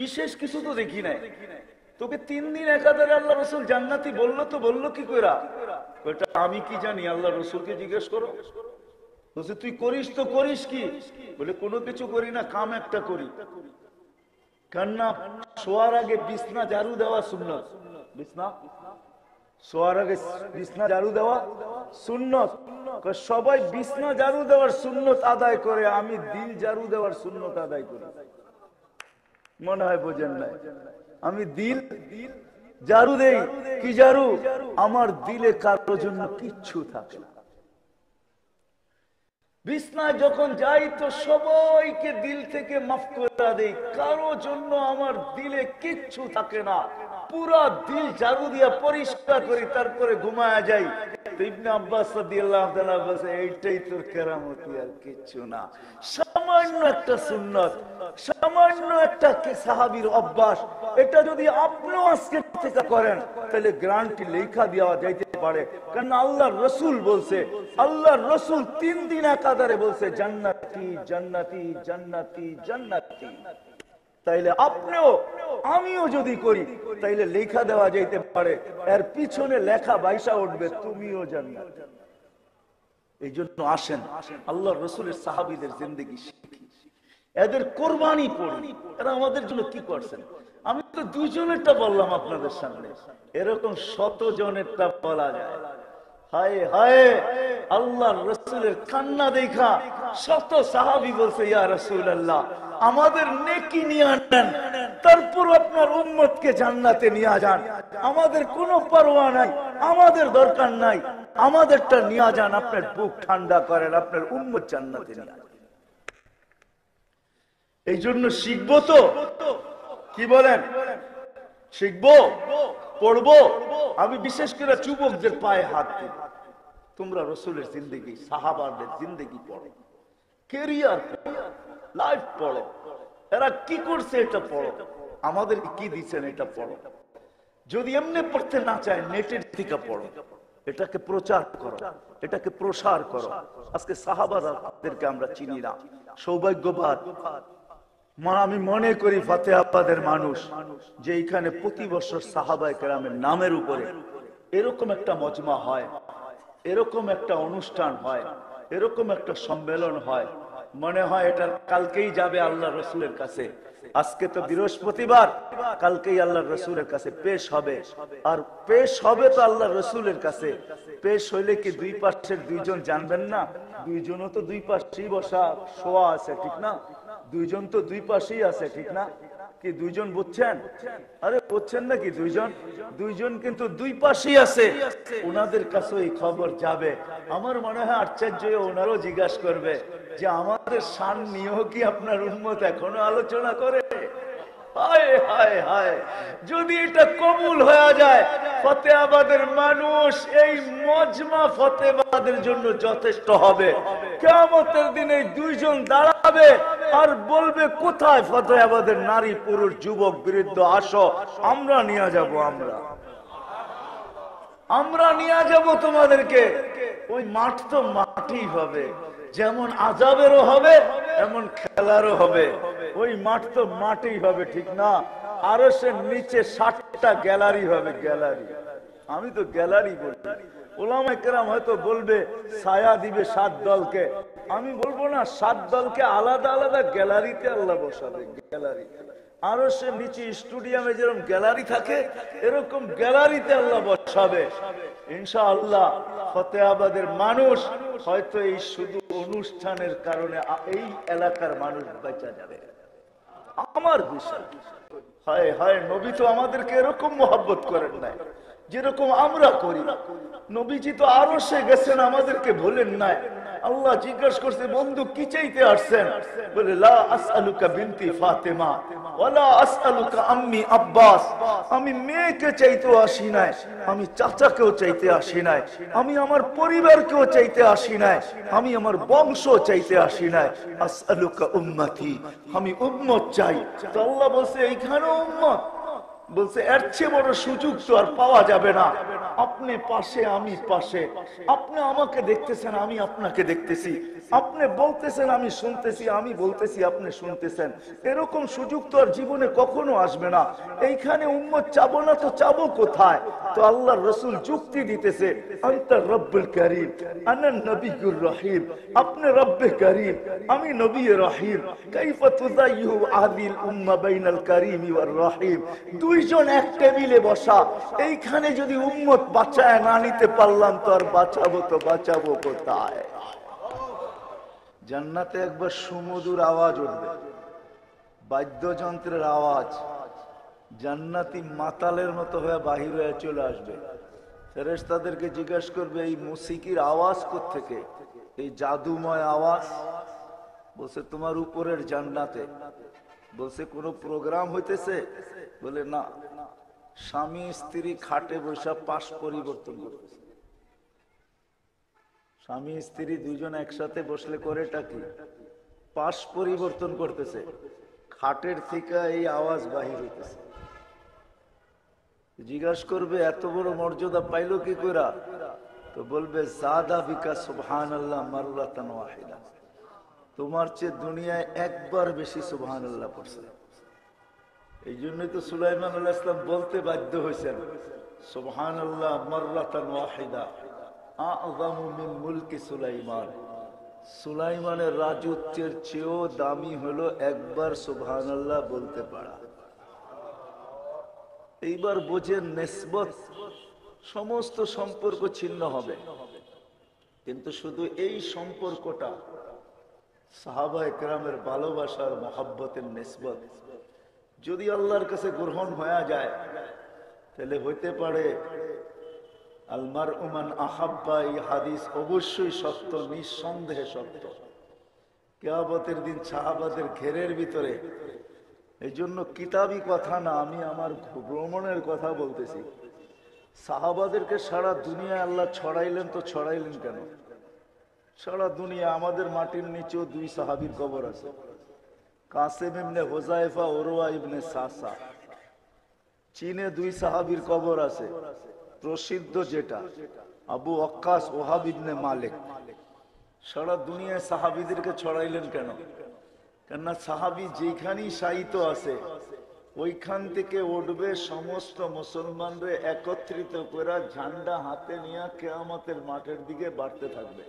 বিশেষ কিছু তো দেখি নাই, তোকে 3 দিন একাধারে আল্লাহ রাসূল জান্নাতি বললো কি কইরা? ওটা আমি কি জানি, আল্লাহ রাসূলকে জিজ্ঞেস করো। বলছে তুই করিস তো করিস কি? বলে কোনো কিছু করি না, কাম একটা করি। কান্না শোয়ার আগে বিছনা ঝাড়ু দেওয়া সুন্নত। বিছনা শোয়ার আগে বিছনা ঝাড়ু দেওয়া সুন্নত। সবাই বিছনা ঝাড়ু দেওয়ার সুন্নত আদায় করে, আমি দিল ঝাড়ু দেওয়ার সুন্নত আদায় করি। মনে হয় বোঝেন নাই, আমি দিল ঝাড়ু দেই। কি ঝাড়ু? আমার দিলে কারোর জন্য কিচ্ছু থাকে না। বিছনায় যখন যাই তো সবাইকে দিল থেকে মাফ করে দেই, কারো জন্য আমার দিলে কিচ্ছু থাকে না, পুরা দিল ঝাড়ু দিয়া পরিষ্কার করি, তারপরে ঘুমায় যাই। ইবনে আব্বাস রাদিয়াল্লাহু তাআলা বলেছে, এইটাই তোর কেরামতি, আর কিচ্ছু না। সামান্য একটা সুন্নত, সামান্য একটা সাহাবীর অভ্যাস, এটা যদি আপনিও আজকে থেকে করেন তাহলে গ্যারান্টি লেখা দেওয়া যাইতে পারে। কারণ আল্লাহর রাসূল বলছে, আল্লাহর রাসূল 3 দিন একাধারে বলছে জান্নাতি জান্নাতি জান্নাতি জান্নাতি। তাইলে আপনিও আমিও যদি করি তাইলে লেখা দেওয়া যাইতে পারে, এর পিছনে লেখা বাইসা উঠবে তুমিও জান্নাত। এই জন্য আসেন আল্লাহর রাসূলের সাহাবীদের জিন্দেগি শিখি, এদের কোরবানি পড়ি, এরা আমাদের জন্য কি করছেন। আমি তো 2 জনেরটা বললাম আপনাদের সামনে, এরকম 100 জনেরটা বলা যায়। হায় হায়, আল্লাহর রাসূলের কান্না দেখা 100 সাহাবী বলছে, ইয়া রাসূলুল্লাহ আমাদের নেকি নিয়ে আনেন, তারপর আপনার উম্মতকে জান্নাতে নিয়ে যান। আমাদের কোনো পরোয়া নাই, আমাদের দরকার নাই, আমাদেরটা নিয়ে যান, আপনার বুক ঠান্ডা করেন, আপনার উম্মত জান্নাতে নিয়ে যান। এই জন্য শিখবো তো, কি বলেন? শিখবো, পড়বো। আমি বিশেষ করে যুবকদের পায়ে হাত দিই, তোমরা রাসূলের জিন্দেগি, সাহাবাদের জিন্দেগি পড়ো, ক্যারিয়ার লাইফ পড়ো, এরা কি করছে এটা পড়ো, আমাদের কি দিচ্ছেন এটা পড়ো। যদি এমনি পড়তে না চায় নেটের থেকে পড়ো, এটাকে প্রচার করো, এটাকে প্রসার করো। আজকে সাহাবাদেরকে আমরা চিনি না, সৌভাগ্যবান আমি মনে করি ফাতেহাবাদের মানুষ যে এইখানে প্রতি বছর সাহাবায়ে কেরামের নামের উপরে এরকম একটা মজমা হয়, এরকম একটা অনুষ্ঠান হয়, এরকম একটা সম্মেলন হয়, মনে হয় এটা কালকেই যাবে আল্লাহ রসুলের কাছে। আজকে তো বৃহস্পতিবার, কালকেই আল্লাহ রসুলের কাছে পেশ হবে। আর পেশ হবে তো আল্লাহ রসুলের কাছে। পেশ হইলে কি দুই পাশের দুইজন জানবেন না? দুইজনও তো দুই পাশেই বসা শোয়া আছে, ঠিক না? দুইজন তো দুই পাশেই আছে, ঠিক না? কি দুইজন বুঝছেন? আরে বুঝছেন নাকি? দুইজন কিন্তু দুই পাশেই আছে। ওনাদের কাছে এই খবর যাবে। আমার মনে হয় আশ্চর্য ওনারও জিজ্ঞাসা করবে যে আমাদের শান নিয়েও কি আপনার উম্মত এখনো আলোচনা করে? হায় হায় হায়, যদি এটা কবুল হয়ে যায়, ফতেহাবাদের মানুষ এই মজমা ফতেহাবাদের জন্য যথেষ্ট হবে। কিয়ামতের দিনে দুইজন দাঁড়াবে আর বলবে, কোথায় ফতেহাবাদের নারী পুরুষ যুবক বৃদ্ধ, আসো আমরা নিয়ে যাব, আমরা নিয়ে যাব তোমাদেরকে। ওই মাঠ তো মাঠই হবে, যেমন আযাবেরও হবে এমন খেলারও হবে। ওই মাঠ তো মাঠই হবে, ঠিক না? আরো সে নিচে 60টা গ্যালারি হবে, গ্যালারি। আমি তো গ্যালারি বলি, ওলামায়ে কেরাম হয়তো বলবে ছায়া দিবে 7 দলকে। আমি বলবো না, 7 দলকে আলাদা আলাদা গ্যালারিতে আল্লাহ বসাবে, গ্যালারি। আরো সে নিচে স্টেডিয়ামে যেরকম গ্যালারি থাকে এরকম গ্যালারিতে আল্লাহ বসাবে ইনশাআল্লাহ। ফতেহাবাদের মানুষ হয়তো এই শুধু অনুষ্ঠানের কারণে এই এলাকার মানুষ বেঁচে যাবে, আমার বিশ্বাস। হায় হায়, নবী তো আমাদেরকে এরকম মহব্বত করেন নাই যেরকম আমরা করি। নবীজি তো আরো সে গেছেন, আমাদেরকে বলেন নাই। আল্লাহ জিজ্ঞাসা করছে, বন্ধু কি চাইতে আসছেন? বলে, লা আসআলুকা বিনতি ফাতেমা ওয়ালা আসআলুকা আম্মি আব্বাস। আমি মেয়েকে চাইতেও আসি নাই, আমি চাচাকেও চাইতে আসি নাই, আমি আমার পরিবারকেও চাইতে আসি নাই, আমি আমার বংশ চাইতে আসি নাই। আসআলুকা উম্মতি, আমি উম্মত চাই। তো আল্লাহ বলছে এইখানেও উম্মত। বলছে এর চেয়ে বড় সুযোগ তো আর পাওয়া যাবে না। আপনি পাশে, আমি পাশে, আপনি আমাকে দেখতেছেন, আমি আপনাকে দেখতেছি, আপনি বলতেছেন, আমি শুনতেছি, আমি বলতেছি, আপনি শুনতেছেন। এরকম সুযোগ তো আর জীবনে কখনো আসবে না। এইখানে উম্মত চাবো না তো চাবো কোথায়? তো আল্লাহর রাসূল যুক্তি দিতেছে, আনতা রব্বুল কারীম আনা নবিয়্যুর রহিম। আপনি রব্বে কারীম, আমি নবী রহিম। কাইফা তুযায়্যু আহদিল উম্মাহ বাইনাল কারীম ওয়ার রহিম। দুইজন এক টেবিলে বসা, এইখানে যদি উম্মত বাঁচায় না নিতে পারলাম তো আর বাঁচাবো কোথায়? জান্নাতে একবার সুমধুর আওয়াজ উঠবে, বাদ্যযন্ত্রের আওয়াজ। জান্নাতি মাতালের মতো হয়ে বাহির হয়ে চলে আসবে। ফেরেশতাদেরকে জিজ্ঞাসা করবে, এই মুসিকির আওয়াজ কোত্থেকে, এই জাদুময় আওয়াজ? বলছে তোমার উপরের জান্নাতে। বলছে কোনো প্রোগ্রাম হইতেছে? বলে না, স্বামী স্ত্রী খাটে বসে পাশ পরিবর্তন করতেছে। স্বামী স্ত্রী দুইজন একসাথে বসলে করেটা কি? পাশ পরিবর্তন করতেছে। খাটের থেকে এই আওয়াজ বাহির হইতেছে। জিজ্ঞাসা করবে এত বড় মর্যাদা পাইলো কি কইরা? তো বলবে জাদা বিকা সুবহানাল্লাহ মাররাতান ওয়াহিদা। তোমার চেয়ে দুনিয়ায় একবার বেশি সুবহানাল্লাহ পড়ছে। এই জন্যই তো সুলাইমান আলাইহিস সালাম বলতে বাধ্য হয়েছেন, সুবহানাল্লাহ মাররাতান ওয়াহিদা আ'যামু মিন মুলকি সুলাইমান। সুলাইমানের রাজত্বের চেয়েও দামি হলো একবার সুবহানাল্লাহ বলতে পারা। এইবার বোঝেন, নিসবত, সমস্ত সম্পর্ক ছিন্ন হবে, কিন্তু শুধু এই সম্পর্কটা সাহাবায়ে কেরামের ভালোবাসার মহব্বতের নিসবত যদি আল্লাহর কাছে গ্রহণ হয়ে যায়, তাহলে হইতে পারে আল মারউ মান আহাব্বা। এই হাদিস অবশ্যই সত্য, নিঃসন্দেহে সত্য। কিয়ামতের দিন সাহাবাদের ঘেরের ভিতরে, এই জন্য কিতাবি কথা না, আমি আমার ভ্রমণের কথা বলতেছি। সাহাবাদেরকে সারা দুনিয়ায় আল্লাহ ছড়াইলেন, তো ছড়াইলেন কেন? সারা দুনিয়া, আমাদের মাটির নিচেও 2 সাহাবীর কবর আছে, কাসেম ইবনে হুযায়ফা, উরওয়া ইবনে সাসা। চীনে 2 সাহাবীর কবর আছে, প্রসিদ্ধ যেটা আবু ওয়াক্কাস ওহাব ইবনে মালিক। সারা দুনিয়ায় সাহাবীদেরকে ছড়াইলেন কেন? কেননা সাহাবী যেখানেই শায়িত আছে ওইখান থেকে উঠবে সমস্ত মুসলমানরে একত্রিত করে ঝান্ডা হাতে নিয়ে কিয়ামতের মাঠের দিকে বাড়তে থাকবে।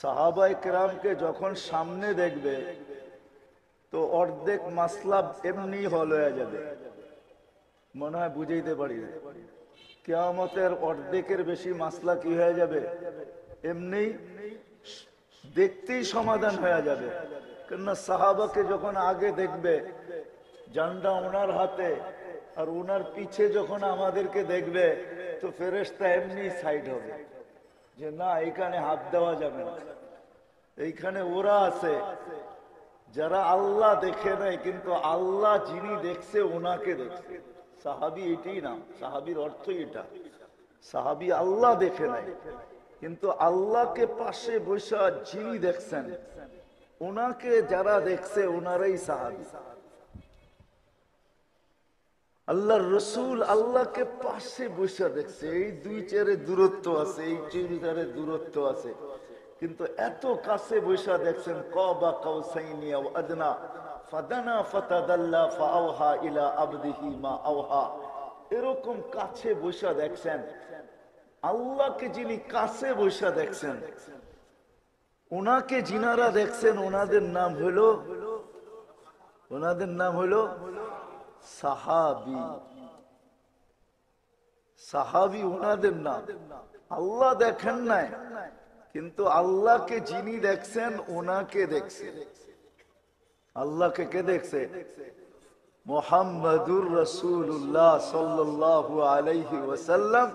সাহাবায়ে কেরামকে যখন সামনে দেখবে তো অর্ধেক মাসলা এমনি হল হয়ে যাবে, মনে হয় বুঝাইতে পারি না। কিয়ামতের অর্ধেকের বেশি মাসলা কি হয়ে যাবে, এমনি দেখতেই সমাধান হয়ে যাবে। কেননা সাহাবাকে যখন আগে দেখবে ঝান্ডা ওনার হাতে, আর ওনার পিছে যখন আমাদেরকে দেখবে তো ফেরেশতা এমনি সাইড হবে যে না, এখানে হাত দেওয়া যাবে না। এইখানে ওরা আছে যারা আল্লাহ দেখে নাই, কিন্তু আল্লাহ যিনি দেখছে ওনাকে দেখছে। সাহাবী এটাই নাম, সাহাবীর অর্থই এটা। সাহাবী আল্লাহ দেখে নাই, কিন্তু আল্লাহকে পাশে বসে যিনি দেখছেন ওনাকে যারা দেখছে ওনারাই সাহাবী। আল্লাহর রসুল আল্লাহকে পাশে বসে দেখছে। এই দুই চেয়ারে দূরত্ব আছে, এই চেয়ারে দূরত্ব আছে, কিন্তু এত কাছে বসে দেখছেন। কাবা কাউসাইনি আও আদনা ফাদানা ফাতাদাল্লা ফাআওহা ইলা আবদিহি মা আওহা। এরকম কাছে বসে দেখছেন। আল্লাহকে যিনি কাছে বসে দেখছেন, ওনাকে যিনারা দেখছেন ওনাদের নাম হলো সাহাবী। সাহাবী ওনাদের নাম। আল্লাহ দেখেন নাই, কিন্তু আল্লাহকে যিনি দেখছেন ওনাকে দেখছেন। আল্লাহকে কে দেখছে? মুহাম্মাদুর রাসূলুল্লাহ সাল্লাল্লাহু আলাইহি ওয়াসাল্লাম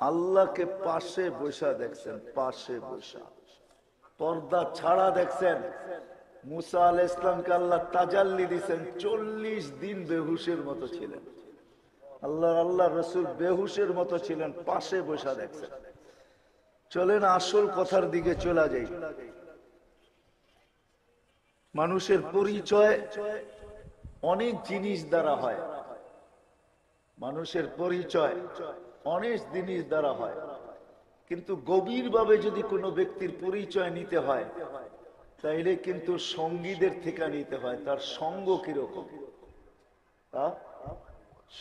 আল্লাহকে পাশে বসা দেখছেন, পাশে বসা, পর্দা ছাড়া দেখছেন। মুসা আলাইহিস সালামকে আল্লাহ তাজাল্লি দিয়েছেন, 40 দিন বেহুশের মতো ছিলেন। আল্লাহ রসুল বেহুশের মতো ছিলেন, পাশে বসা দেখছেন। চলেন আসল কথার দিকে চলে যাই। মানুষের পরিচয় অনেক জিনিস দ্বারা হয়। মানুষের পরিচয় অনেক জিনিস দ্বারা হয়, কিন্তু গভীরভাবে যদি কোনো ব্যক্তির পরিচয় নিতে হয় তাইলে কিন্তু সঙ্গীদের থেকে নিতে হয়। তার সঙ্গ কিরকম,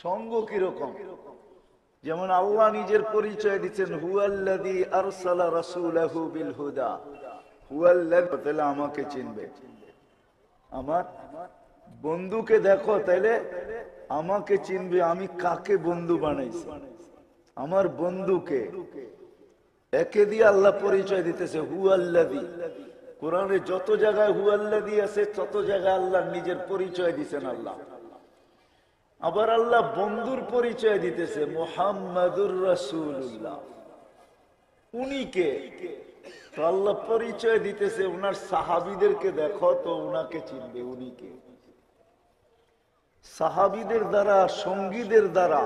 সঙ্গ কিরকম। যেমন আল্লাহ নিজের পরিচয় দিচ্ছেন, হুয়াল্লাযী আরসালা রাসূলাহু বিল হুদা, হুয়াল্লাযী, তাহলে আমাকে চিনবে। আমার বন্ধুকে দেখো তাইলে আমাকে চিনবে, আমি কাকে বন্ধু বানাইছি, আমার বন্ধুকে। একে দিয়ে আল্লাহ পরিচয় দিতেছে হুয়াল্লাযী। কোরআনে যত জায়গায় হুয়াল্লাযী আছে তত জায়গায় আল্লাহ নিজের পরিচয় দিচ্ছেন আল্লাহ। আবার আল্লাহ বন্ধুর পরিচয় দিতেছে মুহাম্মাদুর রাসূলুল্লাহ, উনি কে? তো আল্লাহ পরিচয় দিতেছে উনার সাহাবীদেরকে দেখো তো উনাকে চিনবে, উনি কে। সাহাবীদের দ্বারা, সঙ্গীদের দ্বারা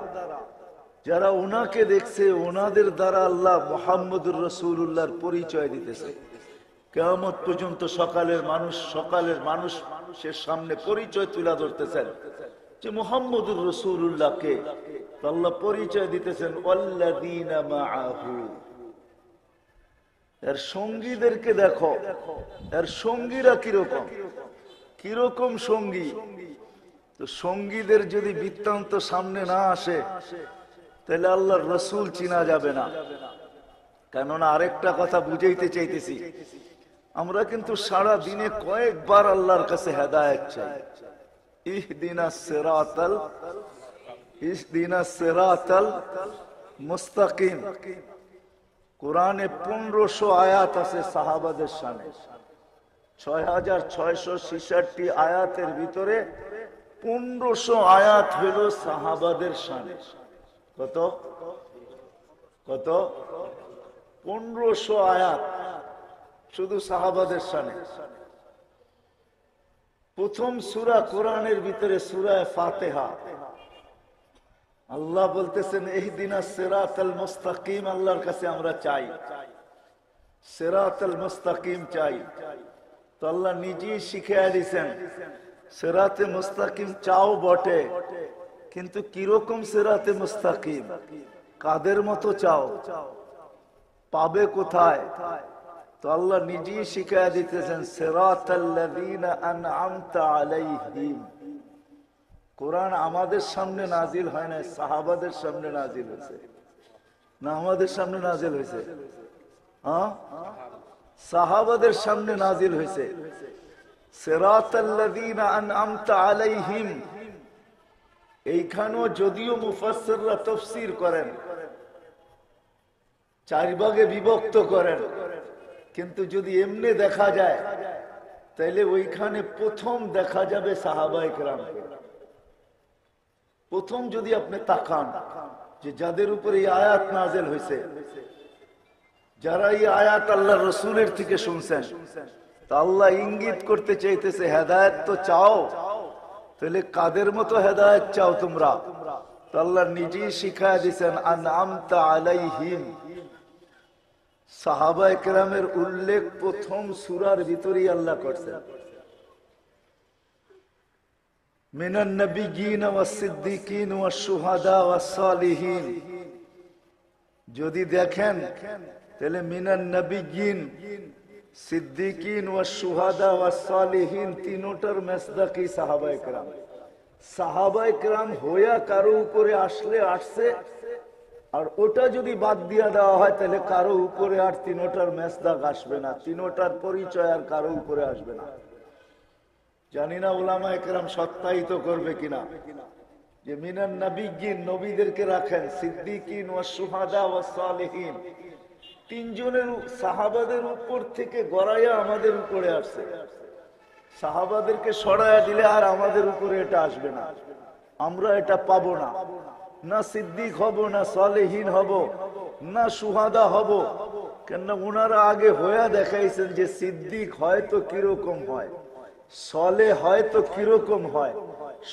যারা উনাকে দেখছে ওনাদের দ্বারা আল্লাহ মুহাম্মাদুর রাসূলুল্লাহর পরিচয় দিতেছে। কিয়ামত পর্যন্ত সকালের মানুষের সামনে পরিচয় তুলে ধরতেছেন যে মুহাম্মাদুর রাসূলুল্লাহকে। আল্লাহ পরিচয় দিতেছেন ওয়াল্লাযীনা মাআহু। এর সঙ্গীদেরকে দেখো, এর সঙ্গীরা কিরকম সঙ্গী। তো সঙ্গীদের যদি বৃত্তান্ত সামনে না আসে তাহলে আল্লাহর রাসূল চিনা যাবে না। কেননা আরেকটা কথা বুঝাইতে চাইতেছি, আমরা কিন্তু সারা দিনে কয়েকবার আল্লাহর কাছে হেদায়েত চাই। ইহদিনাস সিরাতাল মুস্তাকিম। কোরআনে 1500 আয়াত আছে সাহাবাদের শানে। 6666 আয়াতের ভিতরে 1500 আয়াত হলো সাহাবাদের শানে। কত 1500 আয়াত শুধু সাহাবাদের শানে। প্রথম সূরা কোরআনের ভিতরে সূরা ফাতিহা। আল্লাহ বলতেছেন ইহদিনাস সিরাতাল মুস্তাকিম। আল্লাহর কাছে আমরা চাই, সিরাতাল মুস্তাকিম চাই। তো আল্লাহ নিজেই শিখিয়ে দিয়েছেন সিরাতে মুস্তাকিম চাও বটে, কিন্তু কিরকম সিরাতে মুস্তাকিম, কাদের মতো চাও, পাবে কোথায়? তো তো আল্লাহ নিজেই শিখায়া দিতেছেন সিরাতাল্লাযীনা আনআমতা আলাইহিম। কোরআন আমাদের সামনে নাজিল হয় না, সাহাবাদের সামনে নাজিল হয়েছে। না আমাদের সামনে নাজিল হয়েছে? হ্যাঁ, সাহাবাদের সামনে নাজিল হয়েছে। সিরাতাল্লাযীনা আনআমতা আলাইহিম, এইখানেও যদিও মুফাসসিররা তাফসীর করেন, চার ভাগে বিভক্ত করেন, কিন্তু যদি এমনি দেখা যায় তাহলে ওইখানে প্রথম দেখা যাবে সাহাবায়ে কেরামকে। প্রথম যদি আপনি তাকান যে যাদের উপরে এই আয়াত নাযিল হয়েছে, যারা এই আয়াত আল্লাহ রসুলের থেকে শুনছেন, তা আল্লাহ ইঙ্গিত করতে চাইতেছে হেদায়েত তো চাও, তাহলে কাদের মতো হেদায়েত চাও তোমরা? তো আল্লাহ নিজেই শিখায়া দিয়েছেন আনআমতা আলাইহিম। সাহাবায়ে কেরামের উল্লেখ প্রথম সূরার ভিতরেই আল্লাহ করছেন। মিনান নবিয়্যিন ওয়াস সিদ্দীকিন ওয়াস শুহাদা ওয়াস সালিহিন। যদি দেখেন তাহলে মিনান নবিয়্যিন, সিদ্দীকিন ওয়াস শুহাদা ওয়াস সালিহিন তিনটার মেসদাকি সাহাবায়ে কেরাম। সাহাবায়ে কেরাম হইয়া কারো উপরে আসলে আসছে, আর ওটা যদি বাদ দিয়া দেওয়া হয় তাহলে কারো উপরে আর তিনটার মেসদাক আসবে না, তিনটার পরিচয় আর কারো উপরে আসবে না। জানি না উলামায়ে কেরাম সত্যায়িত করবে কিনা যে মিনান নবিয়্যিন, নবীদেরকে রাখেন, সিদ্দীকিন ওয়াস শুহাদা ওয়াস সালিহিন তিনজনের সাহাবাদের উপর থেকে গড়াইয়া আমাদের উপরে আসছে। সাহাবাদেরকে সরাইয়া দিলে আর আমাদের উপরে এটা আসবে না, আমরা এটা পাবো না। না সিদ্দিক হব, না সালেহীন হব, না সুহাদা হব। কেন ওনারা আগে হইয়া দেখাইছেন যে সিদ্দিক হয়তো কিরকম হয়, সলে হয়তো কিরকম হয়,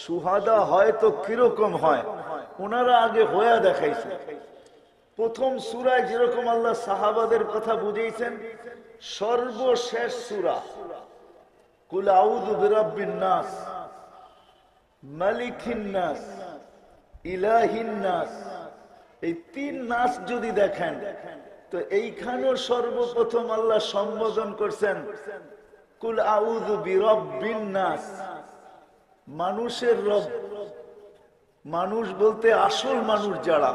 সুহাদা হয়তো কিরকম হয়, ওনারা আগে হইয়া দেখাইছেন। প্রথম সূরায় যেরকম আল্লাহ সাহাবাদের কথা বুঝাইছেন, সর্বশেষ সূরা কুল আউযু বিরাব্বিন নাস, মালিকিন নাস, ইলাহিন নাস, এই তিন নাস যদি দেখেন তো এইখানেও সর্বপ্রথম আল্লাহ সম্বোধন করছেন কুল আউযু বিরাব্বিন নাস, মানুষের রব। মানুষ বলতে আসল মানুষ যারা,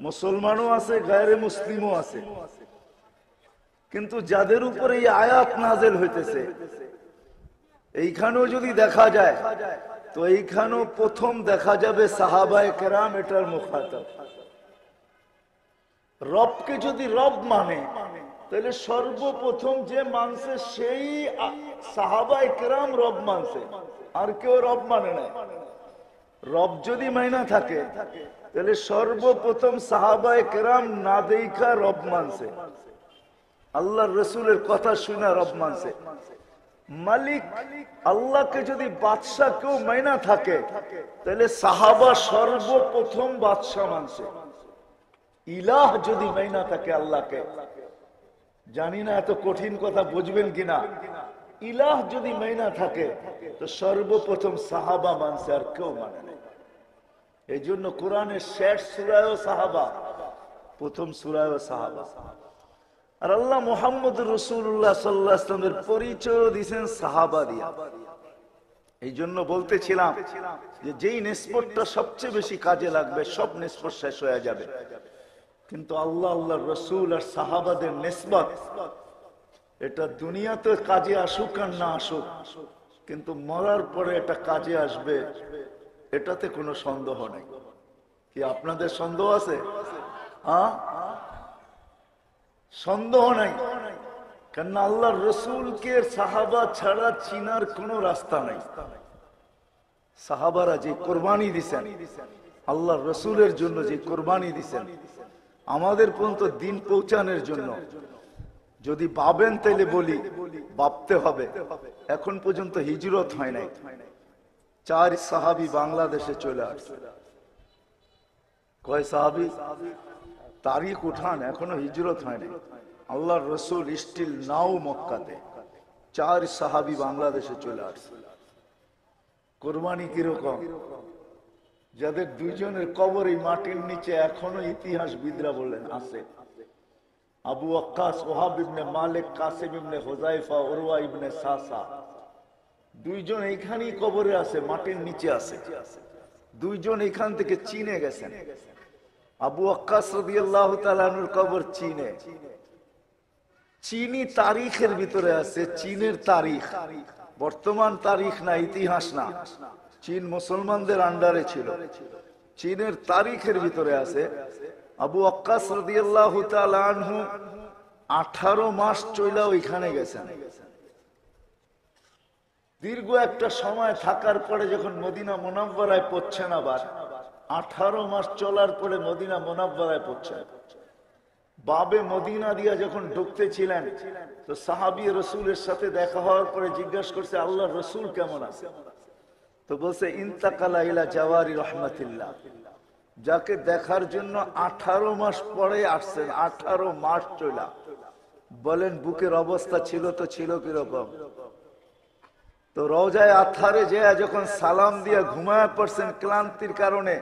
মুসলমানও আছে, গায়রে মুসলিমও আছে, কিন্তু যাদের উপরে এই আয়াত নাযিল হইতেছে এইখানেও যদি দেখা যায় তো এইখানেও প্রথম দেখা যাবে সাহাবায়ে কেরাম এটার মুখাতাব। রবকে যদি রব মানে তাহলে সর্বপ্রথম যে মানছে সেই সাহাবায়ে কেরাম রব মানছে, আর কেউ রব মানে না। রব যদি মাইনা থাকে তাহলে সর্বপ্রথম সাহাবায়ে কেরাম না দেখা রব মানছে, আল্লাহর রসুলের কথা শুনে রব মানছে। মালিক আল্লাহকে যদি বাদশাহ কেউ মাইনা থাকে তাহলে সাহাবা সর্বপ্রথম বাদশাহ মানছে। ইলাহ যদি মাইনা থাকে আল্লাহকে, জানি না এত কঠিন কথা বুঝবেন কিনা, ইলাহ যদি মাইনা থাকে তো সর্বপ্রথম সাহাবা মানছে, আর কেউ মানে না। এই জন্য কোরআনের শেষ সূরায়ও সাহাবা, প্রথম সূরায়ও সাহাবা। আর আল্লাহ মুহাম্মদ রাসূলুল্লাহ সাল্লাল্লাহু আলাইহি ওয়াসাল্লামের পরিচয় দিয়েছেন সাহাবা দিয়া। এই জন্য বলতেছিলাম যে যেই নিসবতটা সবচেয়ে বেশি কাজে লাগবে, সব নিসবত শেষ হয়ে যাবে, কিন্তু আল্লাহ, আল্লাহর রাসূল আর সাহাবাদের নিসবত এটা দুনিয়াতে কাজে আসুক আর না আসুক, কিন্তু মরার পরে এটা কাজে আসবে, এটাতে কোনো সন্দেহ নেই। কি আপনাদের সন্দেহ আছে? হ্যাঁ, সন্দেহ নাই। কেন আল্লাহর রসুলকে সাহাবা ছাড়া চিনার কোনো রাস্তা নাই। সাহাবারা যে কোরবানি দিছেন, আল্লাহর রসুলের জন্য যে কোরবানি দিছেন, আমাদের পর্যন্ত দিন পৌঁছানোর জন্য, যদি ভাবেন তাইলে বলি ভাবতে হবে, এখন পর্যন্ত হিজরত হয় নাই। 4 সাহাবী বাংলাদেশে চলে আসছে। কয় সাহাবী? তারিখ উঠান, এখনো হিজরত হয়নি। আল্লাহর রসুল স্টিল নাও মক্কাতে, 4 সাহাবী বাংলাদেশে চলে আসছে। কোরবানি কিরকম? যাদের 2 জনের কবর এই মাটির নিচে এখনো ইতিহাসবিদরা বললেন আছে। আবু ওয়াক্কাস, ওহাব ইবনে মালিক, কাসিম ইবনে হুযায়ফা, উরওয়া ইবনে সাসা, দুইজন এইখানেই কবরে আছে, মাটির নিচে আছে। দুইজন এখান থেকে চীনে গেছেন। আবু ওয়াক্কাস রাদিয়াল্লাহু তাআলা আনহুর কবর চীনে। চীনি তারিখের ভিতরে আছে, চীনের তারিখ, বর্তমান তারিখ না, ইতিহাস না। চীন মুসলমানদের আন্ডারে ছিল, চীনের তারিখের ভিতরে আছে। আবু ওয়াক্কাস রাদিয়াল্লাহু তাআলা আনহু 18 মাস চইলা ওইখানে গেছেন। দীর্ঘ একটা সময় থাকার পরে যখন মদিনা মুনাওয়ারায় পৌঁছেন, আবার 18 মাস চলার পরে মদিনা মুনাওয়ারায় পৌঁছেন। বাবে মদিনা দিয়া যখন ঢুকতেছিলেন তো সাহাবী রাসূলের সাথে দেখা হওয়ার পরে জিজ্ঞাসা করছে, আল্লাহর রাসূল কেমন আছে? তো বলছে, ইন্তাকালা ইলা জাওয়ারি রাহমাতিল্লাহ। যাকে দেখার জন্য 18 মাস পরে আসছেন, 18 মাস চলা। বলেন বুকের অবস্থা ছিল তো ছিল কিরকম? তো রওজায়ে আতহারে যে যখন সালাম দিয়া ঘুমায় পড়ছেন ক্লান্তির কারণে,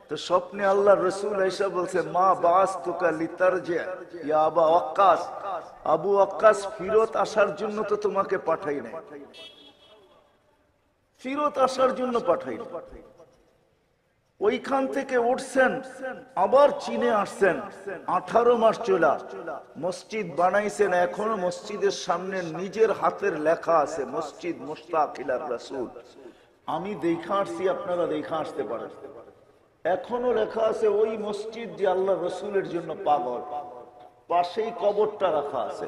তো স্বপ্নে আল্লাহর রাসূল এসে বলছে, মা বাসতুকা লিতারজি ইয়া আবু ওয়াক্কাস, আবু ওয়াক্কাস ফিরত আসার জন্য তো তোমাকে পাঠাই নাই, ফিরত আসার জন্য পাঠাই নাই। ওইখান থেকে উঠছেন, আবার চীনে আসছেন, 18 মাস চলা। মসজিদ বানাইছেন, এখনো মসজিদের সামনে নিজের হাতের লেখা আছে, মসজিদ মুশতাক ইলার রাসূল। আমি দেখা আসছি, আপনারা দেখা আসতে পারেন। এখনো লেখা আছে ওই মসজিদ যে আল্লাহ রসুলের জন্য পাগল, পাশেই কবরটা রাখা আছে।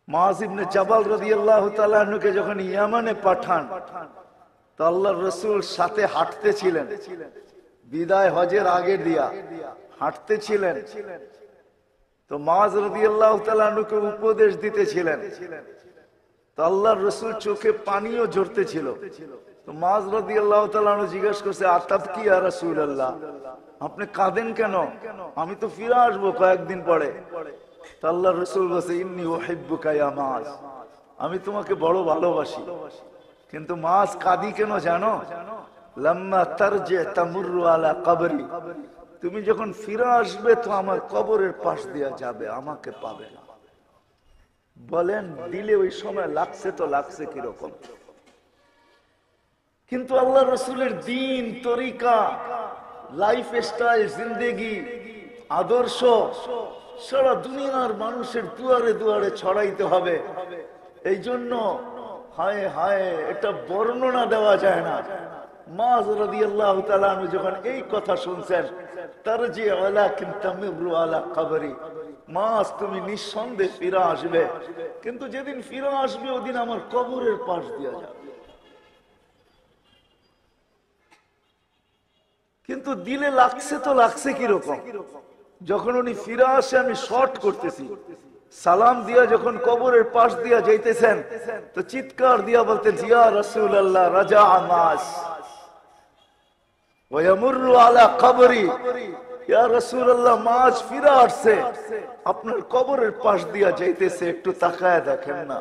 মুআয ইবনে জাবাল রাদিয়াল্লাহু তাআলা আনহুকে যখন ইয়ামানে পাঠান, তো আল্লাহর রাসূল সাথে হাঁটতেছিলেন, বিদায় হজের আগে দিয়া হাঁটতেছিলেন। তো মুআয রাদিয়াল্লাহু তাআলা আনহুকে উপদেশ দিতেছিলেন। তো আল্লাহর রাসূল চোখে পানিও ঝরতেছিল। তো মুআয রাদিয়াল্লাহু তাআলা আনহু জিজ্ঞাসা করছে, আতাবকি ইয়া রাসূলুল্লাহ, আপনি কাঁদেন কেন? আমি তো ফিরে আসবো কয়েকদিন পরে। তো আল্লাহর রাসূল বলেছে, ইন্নী উহিব্বুকা ইয়া মুআয, আমি তোমাকে বড় ভালোবাসি। কিন্তু মুআয কাঁদি কেন জানো? লাম্মা তারজি তামুরু আলা কবরি, তুমি যখন ফিরে আসবে তো আমার কবরের পাশ দিয়ে যাবে, আমাকে পাবে না। বলেন দিলে ওই সময় লাগছে তো লাগছে কিরকম? কিন্তু আল্লাহ রসুলের দিন, তরিকা, লাইফ স্টাইল, জিন্দেগি, আদর্শ সারা দুনিয়ার মানুষের দুয়ারে দুয়ারে ছড়াইতে হবে। এই জন্য হায় হায়, এটা বর্ণনা দেওয়া যায় না। মুআয রাদিয়াল্লাহু তাআলা আনহু যখন এই কথা শুনছেন, তারজি ওয়ালাকিন তামুরু আলা কবরি, মুআয তুমি নিঃসন্দেহে ফিরে আসবে, কিন্তু যেদিন ফিরে আসবে ওদিন আমার কবরের পাশ দিয়ে যাবে। কিন্তু দিলে লাগছে তো লাগছে কিরকম? যখন উনি ফিরে আসে, আমি শর্ট করতেছি, সালাম দিয়া যখন কবরের পাশ দিয়া যাইতেছেন, তো চিৎকার দিয়া বলতেন, ইয়া রাসূলুল্লাহ রাজা মুআয ওয়া ইয়ামুরু আলা কবরি, ইয়া রাসূলুল্লাহ মুআয ফিরে আসছে, আপনার কবরের পাশ দিয়া যাইতেছে, একটু তাকায় দেখেন না।